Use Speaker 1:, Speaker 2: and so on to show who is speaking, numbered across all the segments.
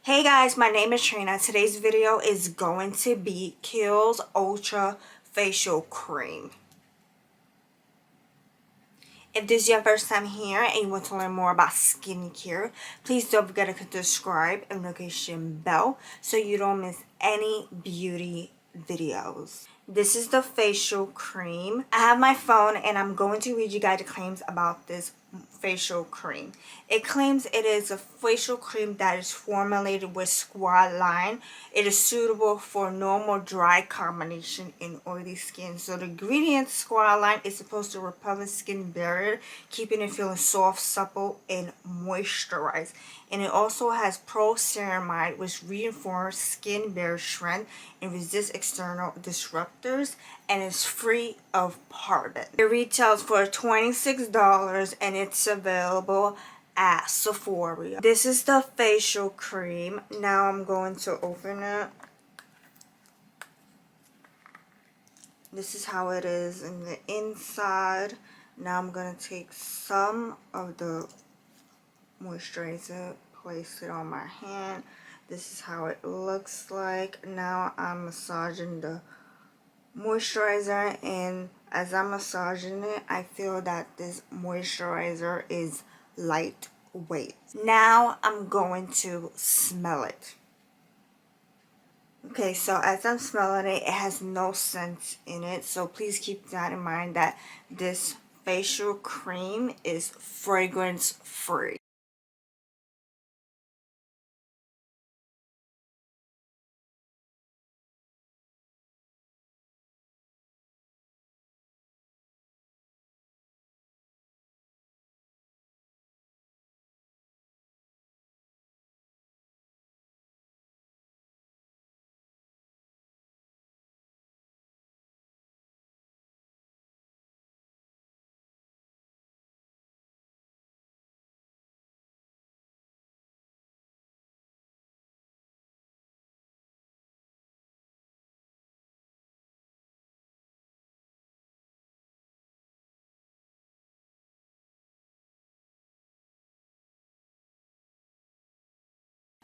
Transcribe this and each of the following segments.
Speaker 1: Hey guys, my name is Trina. Today's video is going to be KIEHL'S Ultra Facial Cream. If this is your first time here and you want to learn more about skincare, please don't forget to hit the subscribe and notification bell so you don't miss any beauty videos. This is the facial cream. I have my phone and I'm going to read you guys the claims about this facial cream. It claims it is a facial cream that is formulated with squalane. It is suitable for normal dry combination in oily skin. So the ingredient squalane is supposed to repel the skin barrier, keeping it feeling soft, supple, and moisturized. And it also has pro-ceramide, which reinforces skin barrier strength and resists external disruptors, and is free of paraben. It retails for $26 and it's available at Sephora. This is the facial cream. Now I'm going to open it. This is how it is in the inside. Now I'm going to take some of the moisturizer, place it on my hand. This is how it looks like. Now I'm massaging the moisturizer, and as I'm massaging it, I feel that this moisturizer is lightweight. Now I'm going to smell it. Okay, so as I'm smelling it, it has no scent in it, so please keep that in mind that this facial cream is fragrance free.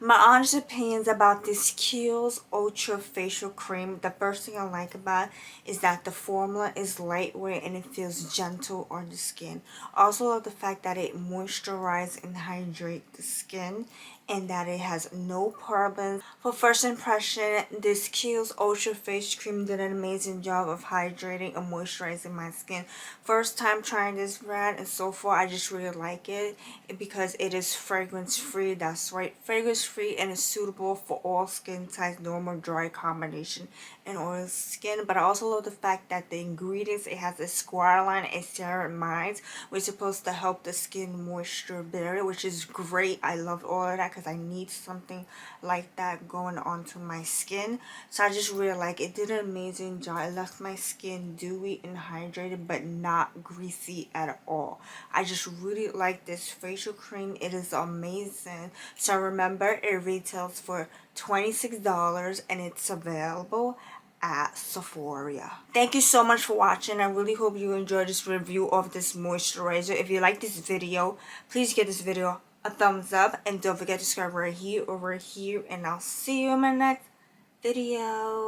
Speaker 1: My honest opinions about this KIEHL'S Ultra Facial Cream, the first thing I like about it is that the formula is lightweight and it feels gentle on the skin. Also love the fact that it moisturizes and hydrates the skin and that it has no parabens. For first impression, this KIEHL'S Ultra Face Cream did an amazing job of hydrating and moisturizing my skin. First time trying this brand, and so far I just really like it because it is fragrance free. That's right, fragrance free, and is suitable for all skin types, normal, dry combination, and oily skin. But I also love the fact that the ingredients, it has a squalane and ceramides, which is supposed to help the skin moisture barrier, which is great. I love all of that because I need something like that going onto my skin. So I just really like it. Did an amazing job. It left my skin dewy and hydrated but not greasy at all. I just really like this facial cream. It is amazing. So remember, it retails for $26 and it's available at Sephora. Thank you so much for watching. I really hope you enjoyed this review of this moisturizer. If you like this video, please give this video a thumbs up and don't forget to subscribe right here, over here, and I'll see you in my next video.